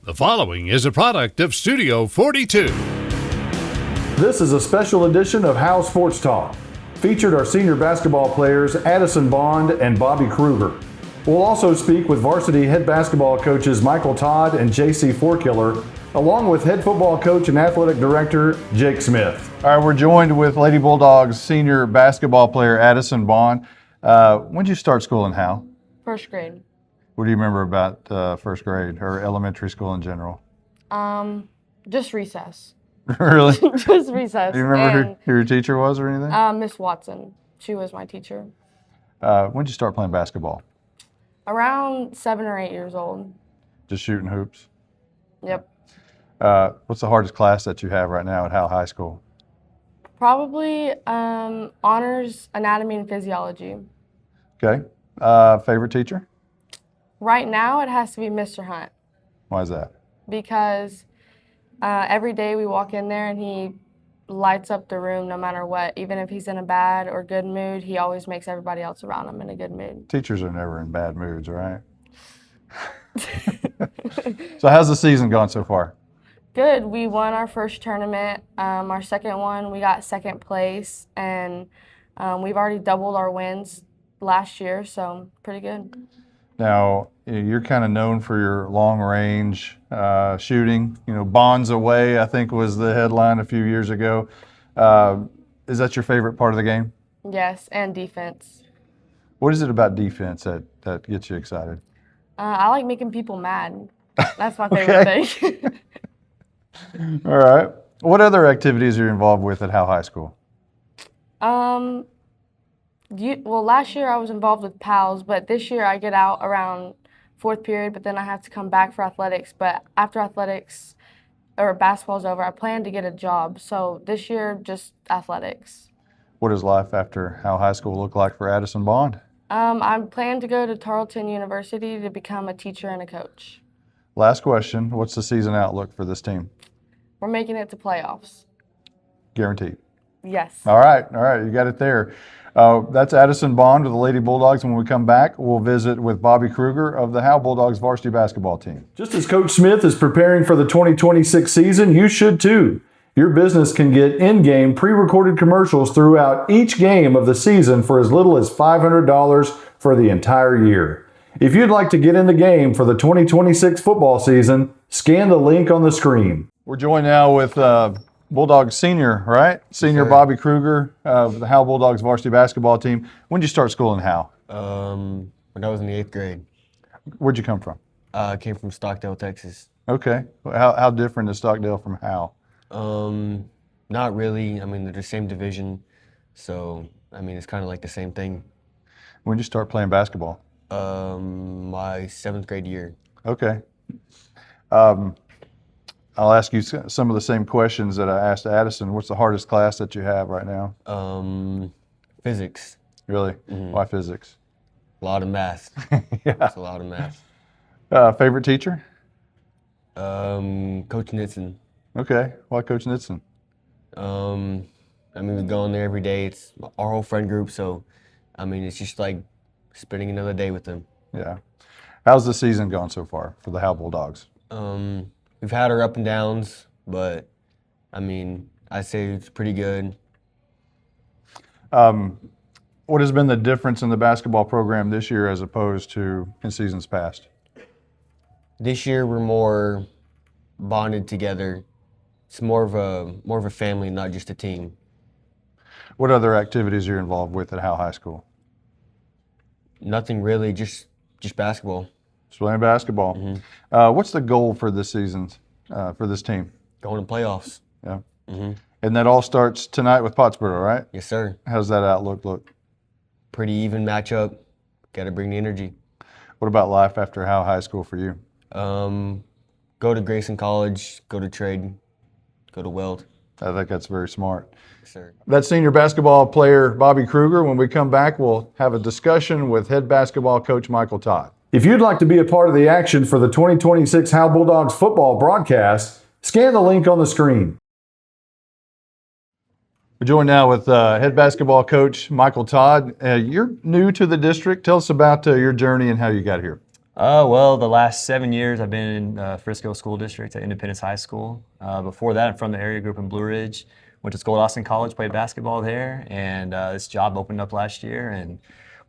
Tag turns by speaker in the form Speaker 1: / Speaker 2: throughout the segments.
Speaker 1: The following is a product of Studio 42.
Speaker 2: This is a special edition of Howe Sports Talk. Featured our senior basketball players Addison Bond and Bobby Kruger. We'll also speak with varsity head basketball coaches Michael Todd and J.C. Forkiller, along with head football coach and athletic director Jake Smith. All right, we're joined with Lady Bulldogs senior basketball player Addison Bond. When did you start school in Howe?
Speaker 3: First grade.
Speaker 2: What do you remember about first grade or elementary school in general?
Speaker 3: Just recess.
Speaker 2: Really?
Speaker 3: Just recess.
Speaker 2: Do you remember who your teacher was or anything?
Speaker 3: Miss Watson. She was my teacher.
Speaker 2: When did you start playing basketball?
Speaker 3: Around 7 or 8 years old.
Speaker 2: Just shooting hoops?
Speaker 3: Yep.
Speaker 2: What's the hardest class that you have right now at Howe High School?
Speaker 3: Probably honors anatomy and physiology.
Speaker 2: Okay. Favorite teacher?
Speaker 3: Right now it has to be Mr. Hunt.
Speaker 2: Why is that?
Speaker 3: Because every day we walk in there and he lights up the room no matter what. Even if he's in a bad or good mood, he always makes everybody else around him in a good mood.
Speaker 2: Teachers are never in bad moods, right? So how's the season gone so far?
Speaker 3: Good. We won our first tournament. Our second one, we got second place, and we've already doubled our wins last year, so pretty good. Now,
Speaker 2: you're kind of known for your long-range shooting. You know, Bonds Away, I think, was the headline a few years ago. Is that your favorite part of the game?
Speaker 3: Yes, and defense.
Speaker 2: What is it about defense that gets you excited?
Speaker 3: I like making people mad. That's my favorite thing.
Speaker 2: All right. What other activities are you involved with at Howe High School?
Speaker 3: Well, last year I was involved with PALS, but this year I get out around fourth period, but then I have to come back for athletics. But after athletics or basketball's over, I plan to get a job. So this year, just athletics.
Speaker 2: What does life after Howe High School look like for Addison Bond?
Speaker 3: I plan to go to Tarleton University to become a teacher and a coach.
Speaker 2: Last question. What's the season outlook for this team?
Speaker 3: We're making it to playoffs.
Speaker 2: Guaranteed.
Speaker 3: Yes.
Speaker 2: All right. You got it there. That's Addison Bond with the Lady Bulldogs. When we come back, we'll visit with Bobby Kruger of the Howe Bulldogs varsity basketball team. Just as Coach Smith is preparing for the 2026 season, you should too. Your business can get in-game pre-recorded commercials throughout each game of the season for as little as $500 for the entire year. If you'd like to get in the game for the 2026 football season, scan the link on the screen. We're joined now with Bulldogs senior, right? Senior Bobby Kruger of the Howe Bulldogs varsity basketball team. When did you start school in Howe?
Speaker 4: When I was in the 8th grade.
Speaker 2: Where'd you come from?
Speaker 4: I came from Stockdale, Texas.
Speaker 2: Okay. How different is Stockdale from Howe?
Speaker 4: Not really. I mean, they're the same division, so I mean, it's kind of like the same thing.
Speaker 2: When did you start playing basketball?
Speaker 4: My 7th grade year.
Speaker 2: Okay. I'll ask you some of the same questions that I asked Addison. What's the hardest class that you have right now?
Speaker 4: Physics.
Speaker 2: Really?
Speaker 4: Mm-hmm.
Speaker 2: Why physics?
Speaker 4: A lot of math.
Speaker 2: Yeah.
Speaker 4: It's a lot of math.
Speaker 2: Favorite teacher?
Speaker 4: Coach Nitson.
Speaker 2: Okay. Why Coach Nitson?
Speaker 4: I mean, we go in there every day. It's our whole friend group, so I mean, it's just like spending another day with them.
Speaker 2: Yeah. How's the season gone so far for the Howe Bulldogs?
Speaker 4: We've had our up and downs, but I mean, I say it's pretty good.
Speaker 2: What has been the difference in the basketball program this year as opposed to in seasons past?
Speaker 4: This year we're more bonded together. It's more of a family, not just a team.
Speaker 2: What other activities are you involved with at Howe High School?
Speaker 4: Nothing really, just basketball.
Speaker 2: Just playing basketball.
Speaker 4: Mm-hmm.
Speaker 2: What's the goal for this season, for this team?
Speaker 4: Going to playoffs.
Speaker 2: Yeah.
Speaker 4: Mm-hmm.
Speaker 2: And that all starts tonight with Pottsboro, right?
Speaker 4: Yes, sir.
Speaker 2: How's that outlook look?
Speaker 4: Pretty even matchup. Got to bring the energy.
Speaker 2: What about life after Howe High School for you?
Speaker 4: Go to Grayson College, go to trade, go to Weld.
Speaker 2: I think that's very smart.
Speaker 4: Yes, sir.
Speaker 2: That's senior basketball player Bobby Kruger. When we come back, we'll have a discussion with head basketball coach Michael Todd. If you'd like to be a part of the action for the 2026 Howe Bulldogs football broadcast, scan the link on the screen. We're joined now with head basketball coach Michael Todd. You're new to the district. Tell us about your journey and how you got here.
Speaker 5: Well, the last 7 years I've been in Frisco School District at Independence High School. Before that, I'm from the area group in Blue Ridge. Went to school at Austin College, played basketball there, and this job opened up last year, and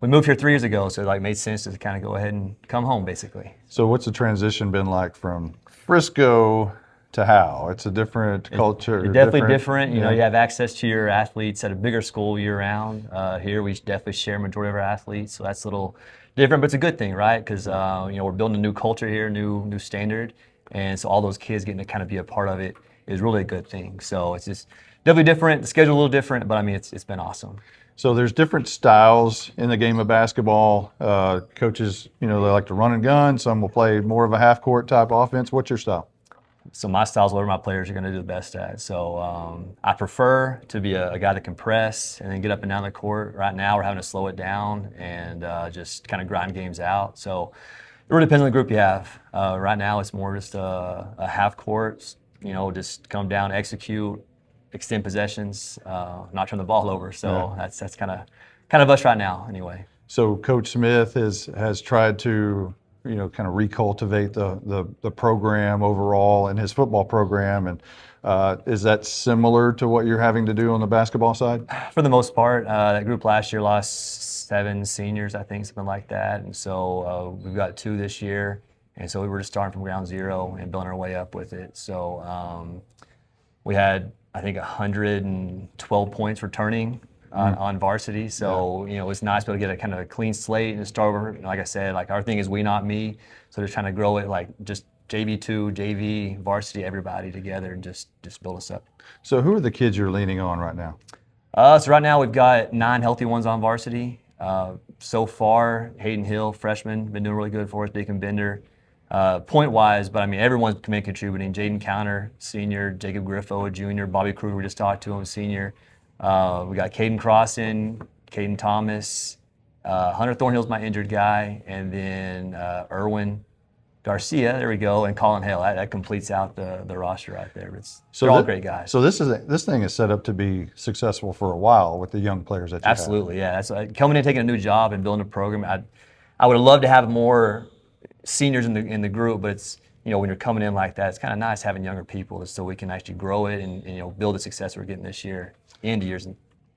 Speaker 5: we moved here 3 years ago, so it made sense to kind of go ahead and come home, basically.
Speaker 2: So what's the transition been like from Frisco to Howe? It's a different culture.
Speaker 5: It's definitely different. You know, you have access to your athletes at a bigger school year-round. Here, we definitely share a majority of our athletes, so that's a little different, but it's a good thing, right? Because we're building a new culture here, new standard, and so all those kids getting to kind of be a part of it is really a good thing. So it's just definitely different. The schedule a little different, but I mean, it's been awesome.
Speaker 2: So there's different styles in the game of basketball. Coaches, they like to run and gun. Some will play more of a half-court type offense. What's your style?
Speaker 5: So my style is whatever my players are going to do the best at. So I prefer to be a guy that can press and then get up and down the court. Right now we're having to slow it down and just kind of grind games out. So it really depends on the group you have. Right now it's more just a half court, just come down, execute, extend possessions, not turn the ball over. So that's kind of us right now anyway.
Speaker 2: So Coach Smith has tried to kind of recultivate the program overall and his football program. And is that similar to what you're having to do on the basketball side?
Speaker 5: For the most part, that group last year lost 7 seniors, I think, something like that. And so we've got 2 this year. And so we were just starting from ground zero and building our way up with it. So we had, I think, 112 points returning on varsity. So, it was nice to be able to get a kind of a clean slate and start over. Like I said, our thing is we, not me. So just trying to grow it just JV2, JV, varsity, everybody together and just build us up.
Speaker 2: So who are the kids you're leaning on right now?
Speaker 5: So right now we've got 9 healthy ones on varsity. So far, Hayden Hill, freshman, been doing really good for us, Deacon Bender. Point-wise, but I mean, everyone's been contributing. Jaden Counter, senior, Jacob Griffo, a junior, Bobby Kruger, we just talked to him, senior. We got Caden Crossan, Caden Thomas, Hunter Thornhill's my injured guy, and then Erwin Garcia, there we go, and Colin Hale. That completes out the roster right there. They're all great guys.
Speaker 2: So this thing is set up to be successful for a while with the young players that you have.
Speaker 5: Absolutely, yeah. That's coming in, taking a new job, and building a program. I would have loved to have more seniors in the group, but it's when you're coming in like that, it's kind of nice having younger people so we can actually grow it and build the success we're getting this year and years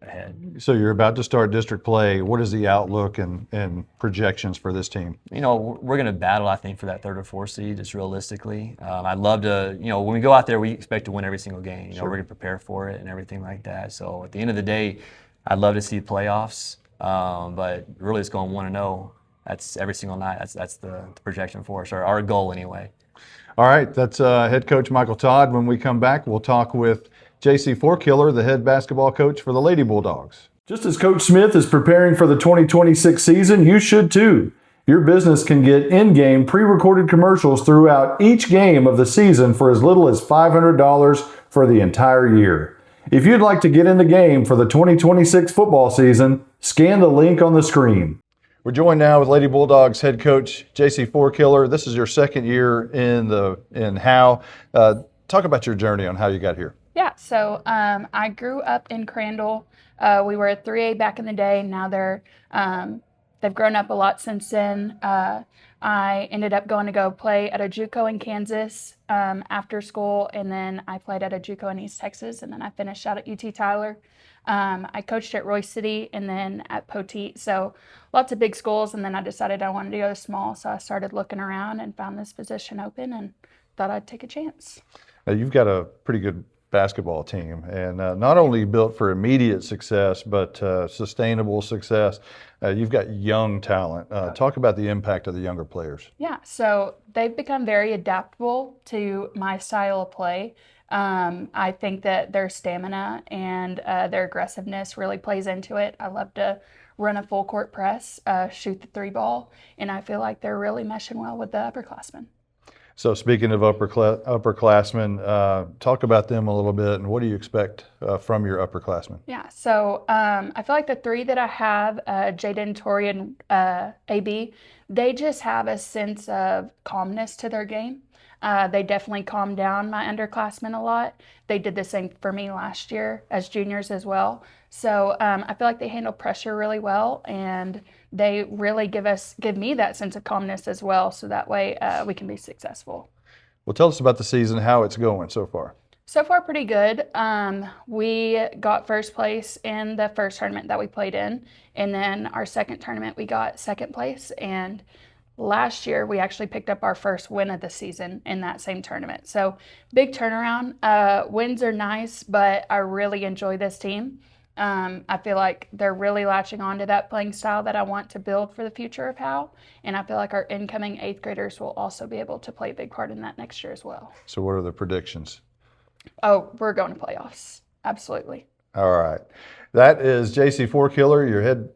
Speaker 5: ahead.
Speaker 2: So you're about to start district play. What is the outlook and projections for this team?
Speaker 5: We're going to battle, I think, for that 3rd or 4th seed, just realistically. I'd love to, when we go out there, we expect to win every single game. We're going to prepare for it and everything like that. So at the end of the day, I'd love to see playoffs, but really it's going 1-0. That's every single night. That's the projection for us, or our goal anyway.
Speaker 2: All right, that's head coach Michael Todd. When we come back, we'll talk with J.C. Forkiller, the head basketball coach for the Lady Bulldogs. Just as Coach Smith is preparing for the 2026 season, you should too. Your business can get in-game pre-recorded commercials throughout each game of the season for as little as $500 for the entire year. If you'd like to get in the game for the 2026 football season, scan the link on the screen. We're joined now with Lady Bulldogs head coach J.C. Forkiller. This is your 2nd year in Howe. Talk about your journey on how you got here.
Speaker 6: Yeah, so I grew up in Crandall. We were at 3A back in the day. Now they've grown up a lot since then. I ended up going to go play at a JUCO in Kansas after school, and then I played at a JUCO in East Texas, and then I finished out at UT Tyler. I coached at Roy City and then at Poteet, so lots of big schools, and then I decided I wanted to go to small, so I started looking around and found this position open and thought I'd take a chance.
Speaker 2: Now, you've got a pretty good basketball team, and not only built for immediate success, but sustainable success. You've got young talent. Talk about the impact of the younger players.
Speaker 6: Yeah, so they've become very adaptable to my style of play. I think that their stamina and their aggressiveness really plays into it. I love to run a full court press, shoot the 3 ball, and I feel like they're really meshing well with the upperclassmen.
Speaker 2: So speaking of upperclassmen, talk about them a little bit, and what do you expect from your upperclassmen?
Speaker 6: Yeah, so I feel like the 3 that I have, Jaden, Tori, and AB, they just have a sense of calmness to their game. They definitely calmed down my underclassmen a lot. They did the same for me last year as juniors as well. So I feel like they handle pressure really well, and they really give me that sense of calmness as well. So that way we can be successful.
Speaker 2: Well, tell us about the season, how it's going so far.
Speaker 6: So far, pretty good. We got first place in the first tournament that we played in, and then our second tournament we got second place. And last year we actually picked up our first win of the season in that same tournament. So big turnaround. Wins are nice, but I really enjoy this team. I feel like they're really latching on to that playing style that I want to build for the future of Howe, and I feel like our incoming 8th graders will also be able to play a big part in that next year as well.
Speaker 2: So what are the predictions?
Speaker 6: Oh, we're going to playoffs. Absolutely.
Speaker 2: All right. That is JC Forkiller, your head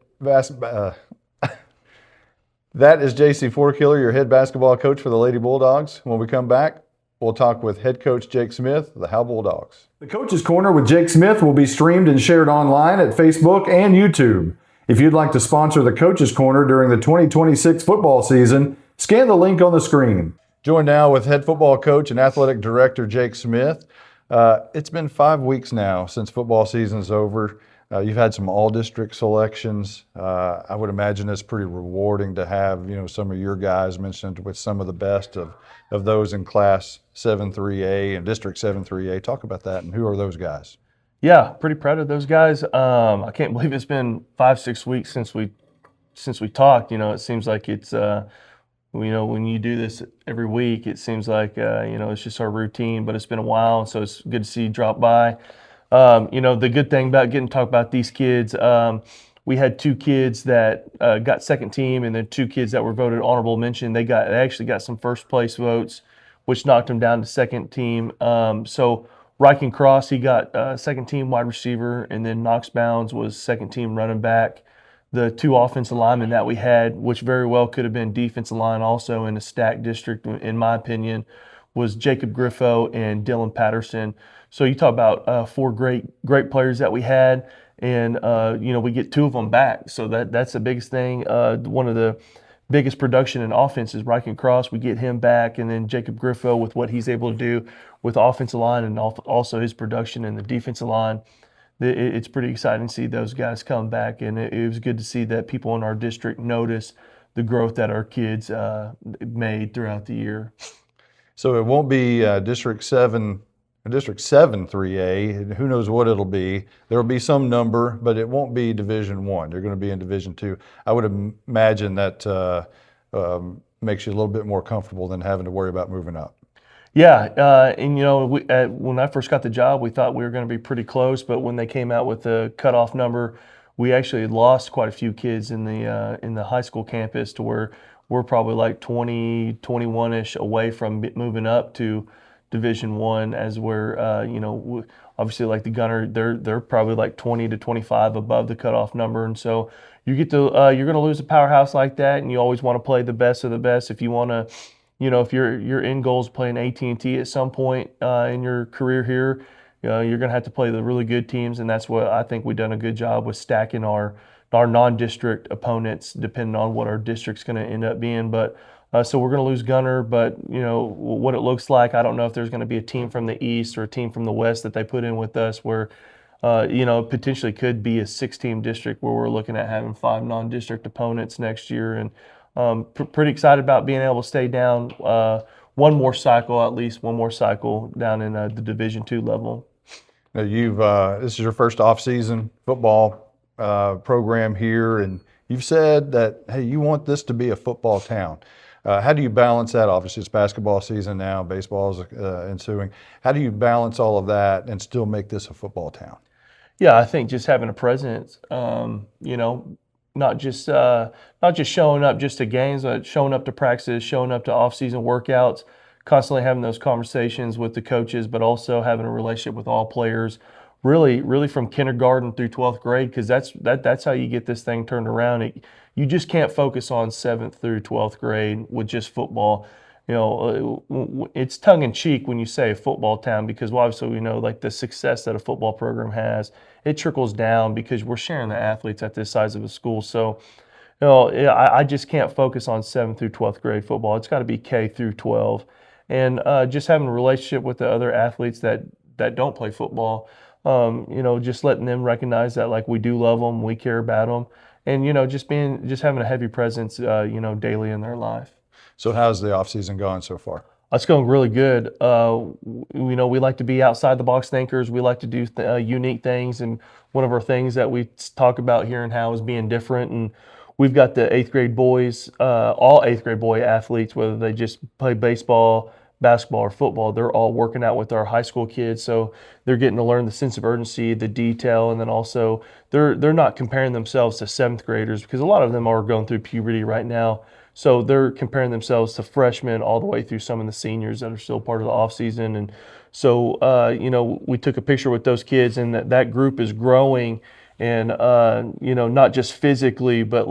Speaker 2: that is JC Forkiller, your head basketball coach for the Lady Bulldogs. When we come back, we'll talk with head coach Jake Smith of the Howe Bulldogs. The Coach's Corner with Jake Smith will be streamed and shared online at Facebook and YouTube. If you'd like to sponsor the Coach's Corner during the 2026 football season, scan the link on the screen. Joined now with head football coach and athletic director Jake Smith. It's been 5 weeks now since football season's over. You've had some all-district selections. I would imagine it's pretty rewarding to have, some of your guys mentioned with some of the best of those in Class 7-3A and District 7-3A. Talk about that, and who are those guys?
Speaker 7: Yeah, pretty proud of those guys. I can't believe it's been 5-6 weeks since we talked. It seems like it's when you do this every week, it seems like it's just our routine. But it's been a while, so it's good to see you drop by. The good thing about getting to talk about these kids, we had 2 kids that got second team, and then 2 kids that were voted honorable mention. They actually got some first place votes, which knocked them down to second team. So Ryken Cross, he got second team wide receiver, and then Knox Bounds was second team running back. The 2 offensive linemen that we had, which very well could have been defensive line also in a stacked district, in my opinion, was Jacob Griffo and Dylan Patterson. So you talk about 4 great players that we had, and we get 2 of them back. So that's the biggest thing. One of the biggest production in offense is Ryken Cross. We get him back, and then Jacob Griffo with what he's able to do with the offensive line and also his production in the defensive line. It's pretty exciting to see those guys come back, and it was good to see that people in our district notice the growth that our kids made throughout the year.
Speaker 2: So it won't be District 7-3A. Who knows what it'll be? There will be some number, but it won't be Division I. They're going to be in Division II. I would imagine that makes you a little bit more comfortable than having to worry about moving up.
Speaker 7: Yeah, when I first got the job, we thought we were going to be pretty close, but when they came out with the cutoff number, we actually lost quite a few kids in the high school campus to where we're probably like 20, 21-ish away from moving up to Division I, as we're, obviously like the Gunner, they're probably like 20 to 25 above the cutoff number, and so you're going to lose a powerhouse like that, and you always want to play the best of the best. If you want to, if your end goal is playing AT&T at some point in your career here, you're going to have to play the really good teams, and that's what I think we've done a good job with, stacking our non-district opponents depending on what our district's going to end up being. But so we're going to lose Gunner, but what it looks like, I don't know if there's going to be a team from the east or a team from the west that they put in with us where potentially could be a 6-team district where we're looking at having 5 non-district opponents next year. And pretty excited about being able to stay down one more cycle down in the Division II level.
Speaker 2: Now this is your first off-season football program here, and you've said that, hey, you want this to be a football town. How do you balance that? Obviously, it's basketball season now, baseball's ensuing. How do you balance all of that and still make this a football town?
Speaker 7: Yeah, I think just having a presence, not just showing up just to games, but showing up to practices, showing up to off-season workouts, constantly having those conversations with the coaches, but also having a relationship with all players, really from kindergarten through 12th grade, because that's how you get this thing turned around. You just can't focus on 7th through 12th grade with just football. It's tongue-in-cheek when you say a football town, because obviously we know like the success that a football program has, it trickles down because we're sharing the athletes at this size of a school. So, I just can't focus on 7th through 12th grade football. It's got to be K through 12. And just having a relationship with the other athletes that don't play football, just letting them recognize that like we do love them, we care about them, and just having a heavy presence, daily in their life.
Speaker 2: So how's the off season going so far?
Speaker 7: It's going really good. We like to be outside the box thinkers. We like to do unique things, and one of our things that we talk about here in Howe is being different. And we've got the eighth grade boys, all eighth grade boy athletes, whether they just play baseball, basketball, or football. They're all working out with our high school kids, so they're getting to learn the sense of urgency, the detail, and then also they're not comparing themselves to seventh graders because a lot of them are going through puberty right now. So they're comparing themselves to freshmen all the way through some of the seniors that are still part of the off season. And so, we took a picture with those kids, and that group is growing. And, not just physically, but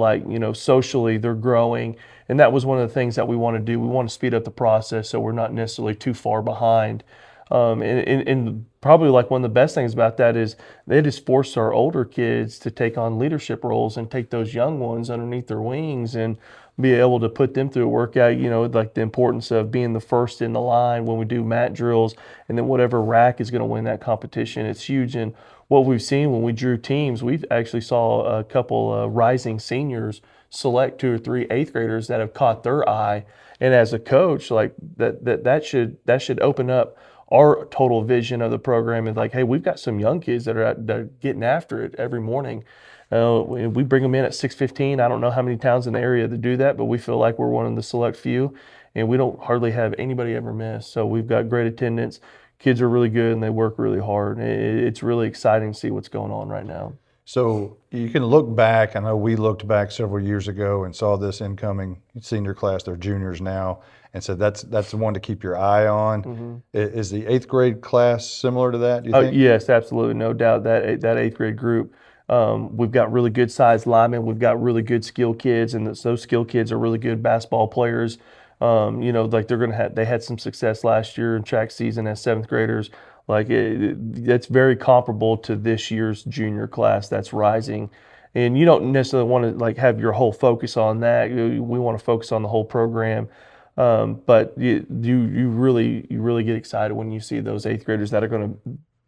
Speaker 7: socially, they're growing. And that was one of the things that we want to do. We want to speed up the process so we're not necessarily too far behind. And probably one of the best things about that is they just force our older kids to take on leadership roles and take those young ones underneath their wings and be able to put them through a workout, the importance of being the first in the line when we do mat drills, and then whatever rack is going to win that competition. It's huge. And what we've seen when we drew teams, we've actually saw a couple rising seniors select 2 or 3 eighth graders that have caught their eye. And as a coach, that should open up our total vision of the program. And hey, we've got some young kids that are getting after it every morning. We bring them in at 6:15. I don't know how many towns in the area that do that, but we feel like we're one of the select few, and we don't hardly have anybody ever miss. So we've got great attendance. Kids are really good, and they work really hard. It's really exciting to see what's going on right now.
Speaker 2: So you can look back. I know we looked back several years ago and saw this incoming senior class. They're juniors now, and said that's the one to keep your eye on. Mm-hmm. Is the eighth grade class similar to that, do you think?
Speaker 7: Yes, absolutely, no doubt. That eighth grade group. We've got really good sized linemen. We've got really good skill kids, and those skill kids are really good basketball players. They had some success last year in track season as seventh graders. That's very comparable to this year's junior class that's rising. And you don't necessarily want to have your whole focus on that. We want to focus on the whole program. But you really get excited when you see those eighth graders that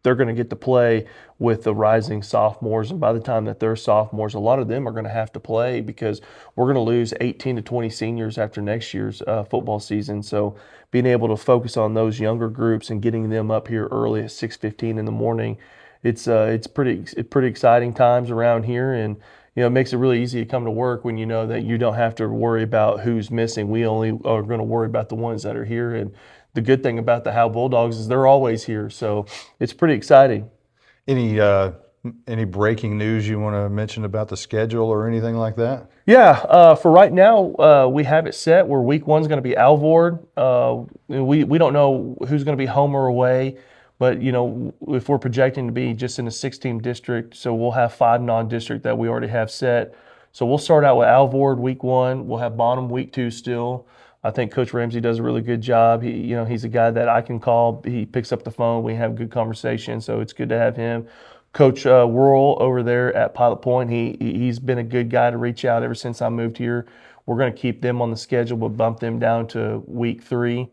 Speaker 7: they're going to get to play with the rising sophomores. And by the time that they're sophomores, a lot of them are going to have to play because we're going to lose 18 to 20 seniors after next year's football season. So being able to focus on those younger groups and getting them up here early at 6:15 in the morning, it's pretty exciting times around here. And it makes it really easy to come to work when you know that you don't have to worry about who's missing. We only are going to worry about the ones that are here. And the good thing about the Howe Bulldogs is they're always here, so it's pretty exciting.
Speaker 2: Any breaking news you want to mention about the schedule or anything like that?
Speaker 7: Yeah, for right now, we have it set where week 1 is going to be Alvord. We don't know who's going to be home or away, but if we're projecting to be just in a 6-team district, so we'll have 5 non-district that we already have set. So we'll start out with Alvord week 1. We'll have Bonham week 2 still. I think Coach Ramsey does a really good job. He's a guy that I can call. He picks up the phone. We have good conversation, so it's good to have him. Coach Worrell over there at Pilot Point, he's been a good guy to reach out ever since I moved here. We're going to keep them on the schedule, but bump them down to week 3.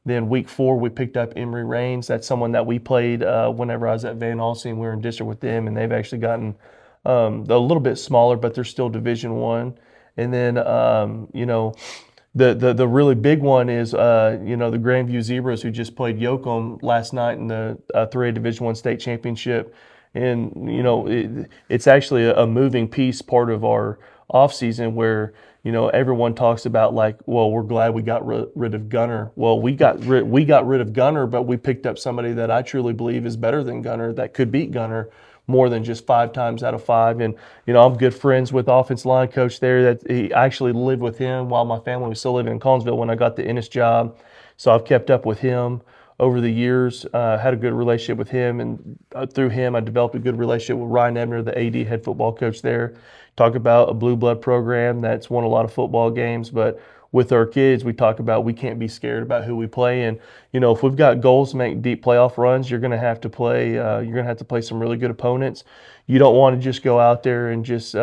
Speaker 7: Then week 4, we picked up Emory Rains. That's someone that we played whenever I was at Van Alstyne. We were in district with them, and they've actually gotten a little bit smaller, but they're still Division I. And then, the really big one is, the Grandview Zebras, who just played Yoakum last night in the 3A Division I state championship. And, it's actually a moving piece part of our off season where, everyone talks about we're glad we got rid of Gunner. Well, we got rid of Gunner, but we picked up somebody that I truly believe is better than Gunner, that could beat Gunner more than just 5 times out of 5. And, I'm good friends with offensive line coach there. I actually lived with him while my family was still living in Collinsville when I got the Ennis job. So I've kept up with him over the years, had a good relationship with him. And through him, I developed a good relationship with Ryan Ebner, the AD head football coach there. Talk about a blue blood program that's won a lot of football games, but with our kids, we talk about we can't be scared about who we play. And, if we've got goals to make deep playoff runs, you're going to have to play some really good opponents. You don't want to just go out there and just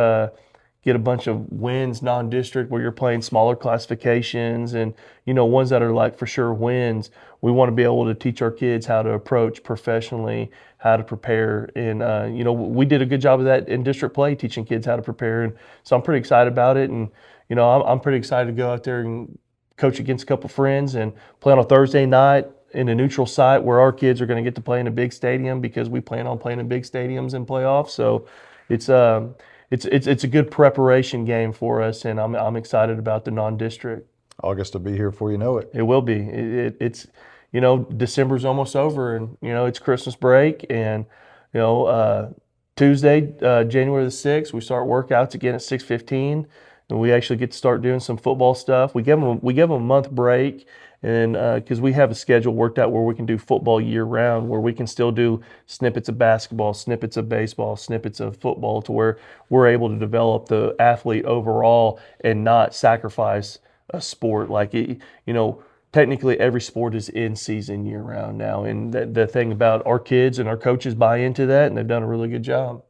Speaker 7: get a bunch of wins non-district where you're playing smaller classifications and, you know, ones that are like for sure wins. We want to be able to teach our kids how to approach professionally, how to prepare. And, you know, we did a good job of that in district play, teaching kids how to prepare. And so I'm pretty excited about it. And, you know, I'm pretty excited to go out there and coach against a couple friends and play on a Thursday night in a neutral site where our kids are going to get to play in a big stadium because we plan on playing in big stadiums in playoffs. So it's a good preparation game for us, and I'm excited about the non-district.
Speaker 2: August will be here before you know it.
Speaker 7: It will be. It's you know, December's almost over, and you know it's Christmas break, and you know Tuesday, January the 6th, we start workouts again at 6:15, and we actually get to start doing some football stuff. We give them a month break. And because we have a schedule worked out where we can do football year round, where we can still do snippets of basketball, snippets of baseball, snippets of football, to where we're able to develop the athlete overall and not sacrifice a sport. Like, you know, technically every sport is in season year round now. And the thing about our kids and our coaches buy into that, and they've done a really good job.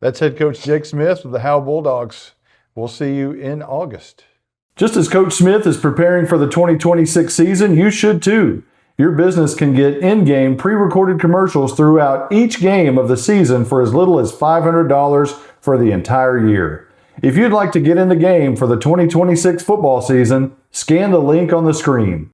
Speaker 2: That's head coach Jake Smith with the Howe Bulldogs. We'll see you in August. Just as Coach Smith is preparing for the 2026 season, you should too. Your business can get in-game pre-recorded commercials throughout each game of the season for as little as $500 for the entire year. If you'd like to get in the game for the 2026 football season, scan the link on the screen.